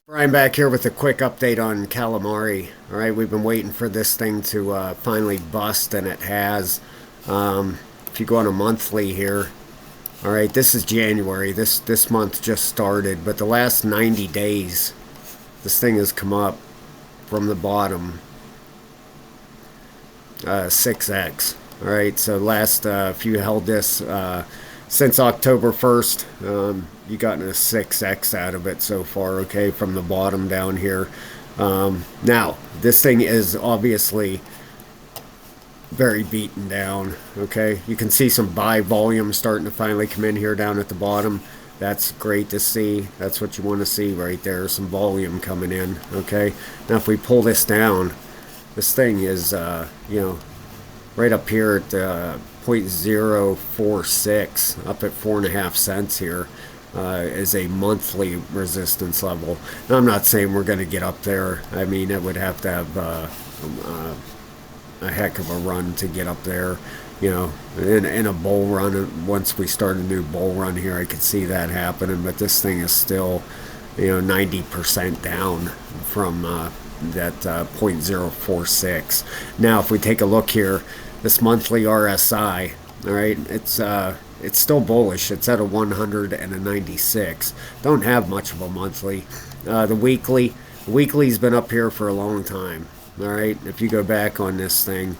Brian back here with a quick update on Calamari. All right, we've been waiting for this thing to finally bust, and it has. If you go on a monthly here, all right, this is January. This month just started, but the last 90 days, this thing has come up from the bottom 6x. All right, so last if you held this since October 1st, you gotten a 6x out of it so far, okay, from the bottom down here. Now, this thing is obviously very beaten down, okay? You can see some buy volume starting to finally come in here down at the bottom. That's great to see. That's what you want to see right there, some volume coming in, okay? Now, if we pull this down, this thing is, right up here at 0.046, up at 4.5 cents here, is a monthly resistance level. Now, I'm not saying we're going to get up there. I mean, it would have to have a heck of a run to get up there. In a bull run, once we start a new bull run here, I could see that happening. But this thing is still, 90% down from that 0.046. Now, if we take a look here, this monthly RSI, all right, it's still bullish. It's at a 100 and a 96. Don't have much of a monthly. The weekly's been up here for a long time. All right, if you go back on this thing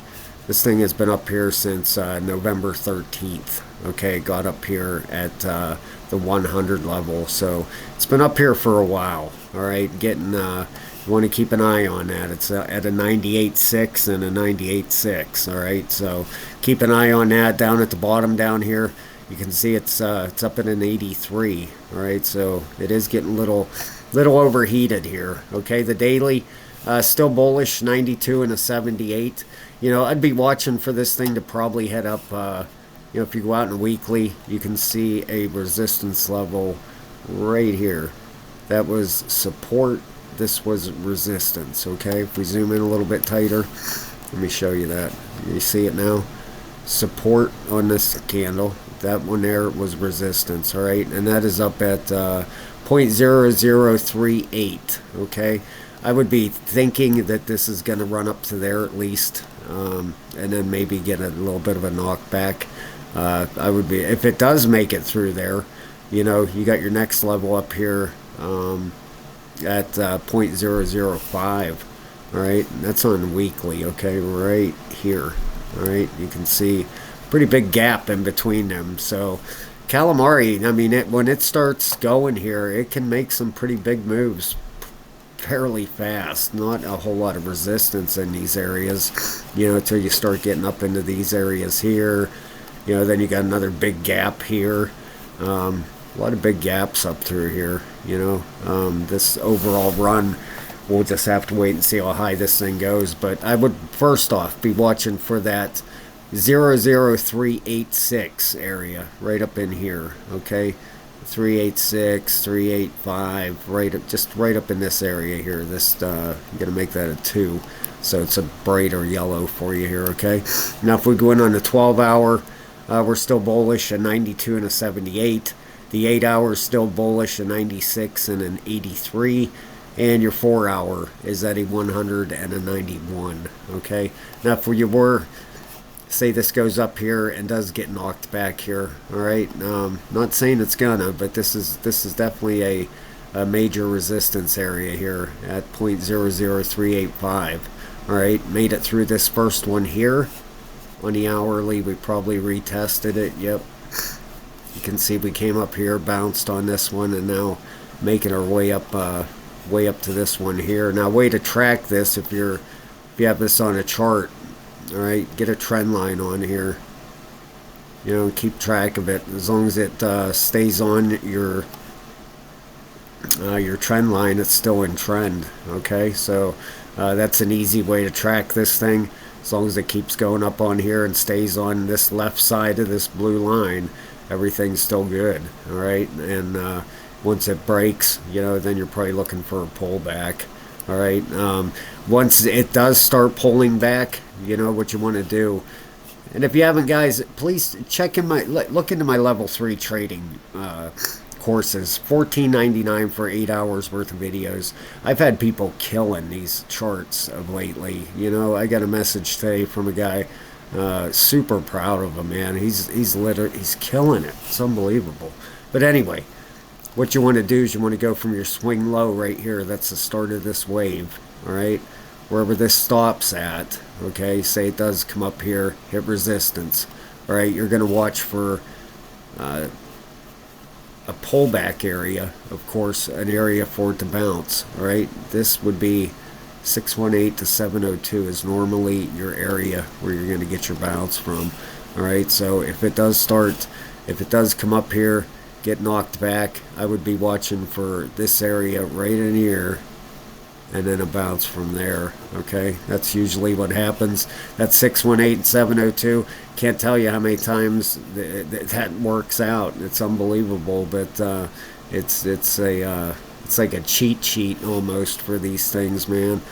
has been up here since November 13th. Okay, got up here at the 100 level, so it's been up here for a while. All right, you want to keep an eye on that. It's at a 98.6 and a 98.6. All right, so keep an eye on that. Down at the bottom down here, you can see it's up at an 83. All right, so it is getting a little overheated here. Okay, the daily still bullish, 92 and a 78. I'd be watching for this thing to probably head up. If you go out in a weekly, you can see a resistance level right here. That was support. This was resistance. Okay, if we zoom in a little bit tighter, let me show you that. You see it now? Support on this candle. That one there was resistance. All right, and that is up at 0.0038. Okay, I would be thinking that this is going to run up to there at least, and then maybe get a little bit of a knockback. I would be, if it does make it through there, you got your next level up here at 0.005. All right, that's on weekly. Okay, right here. All right, you can see pretty big gap in between them. So Calamari, I mean, when it starts going here, it can make some pretty big moves fairly fast. Not a whole lot of resistance in these areas, until you start getting up into these areas here. Then you got another big gap here. A lot of big gaps up through here. This overall run, we'll just have to wait and see how high this thing goes. But I would first off be watching for that 00386 area right up in here. Okay, 386, 385, just right up in this area here. This I'm gonna make that a 2, so it's a brighter yellow for you here. Okay, now if we go in on the 12-hour, we're still bullish, a 92 and a 78. The 8 hours still bullish, a 96 and an 83. And your 4 hour is at a 100 and a 91. Okay, now if you were, say this goes up here and does get knocked back here, all right, not saying it's gonna, but this is definitely a major resistance area here at 0.00385. all right, made it through this first one here. On the hourly, we probably retested it. Yep, you can see we came up here, bounced on this one, and now making our way up to this one here. Now, way to track this, if you have this on a chart, all right, get a trend line on here. Keep track of it. As long as it stays on your trend line, it's still in trend. Okay, so that's an easy way to track this thing. As long as it keeps going up on here and stays on this left side of this blue line, everything's still good. All right, and once it breaks, then you're probably looking for a pullback. All right, once it does start pulling back, what you want to do. And if you haven't, guys, please look into my level 3 trading courses, $14.99 for 8 hours worth of videos. I've had people killing these charts of lately. You know, I got a message today from a guy, super proud of him, man. He's killing it. It's unbelievable. But anyway, what you want to do is you want to go from your swing low right here. That's the start of this wave. All right, wherever this stops at. Okay, say it does come up here, hit resistance. All right, you're going to watch for a pullback area, of course, an area for it to bounce. All right, this would be 618 to 702 is normally your area where you're going to get your bounce from. All right, so if it does come up here, get knocked back, I would be watching for this area right in here, and then a bounce from there. Okay, that's usually what happens. That's 618 and 702. Can't tell you how many times that works out. It's unbelievable, but it's like a cheat sheet almost for these things, man.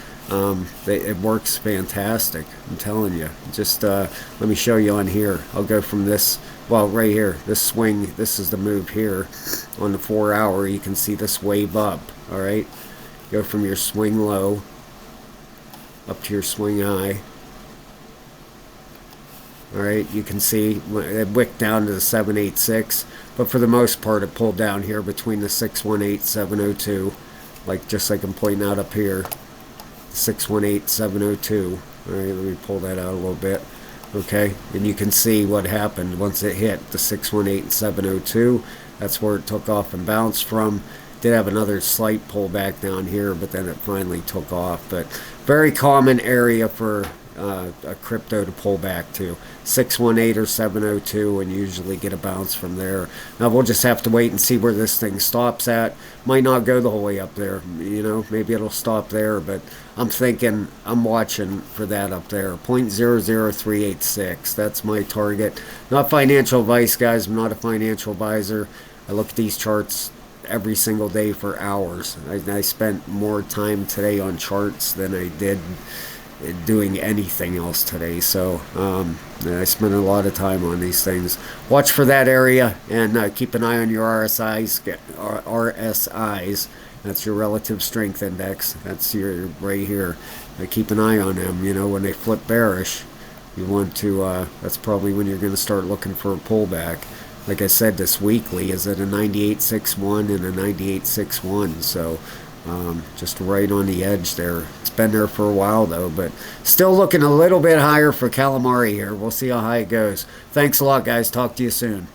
It works fantastic. I'm telling you. Just let me show you on here. I'll go from this. Well, right here, this swing. This is the move here on the 4 hour. You can see this wave up. All right. Go from your swing low up to your swing high. Alright, you can see it wicked down to the 786, but for the most part it pulled down here between the 618, 702, just like I'm pointing out up here, 618, 702. Alright, let me pull that out a little bit. Okay, and you can see what happened once it hit the 618 and 702. That's where it took off and bounced from. Did have another slight pullback down here, but then it finally took off. But very common area for a crypto to pull back to 618 or 702, and usually get a bounce from there. Now we'll just have to wait and see where this thing stops at. Might not go the whole way up there, you know, maybe it'll stop there, but I'm watching for that up there. 0.00386, that's my target. Not financial advice, guys. I'm not a financial advisor. I look at these charts every single day for hours. I spent more time today on charts than I did doing anything else today. So I spent a lot of time on these things. Watch for that area, and keep an eye on your RSIs. That's your relative strength index. That's your right here. Keep an eye on them. You know, when they flip bearish, you want to. That's probably when you're going to start looking for a pullback. Like I said, this weekly is at a 98.61 and a 98.61, so just right on the edge there. It's been there for a while, though, but still looking a little bit higher for Calamari here. We'll see how high it goes. Thanks a lot, guys. Talk to you soon.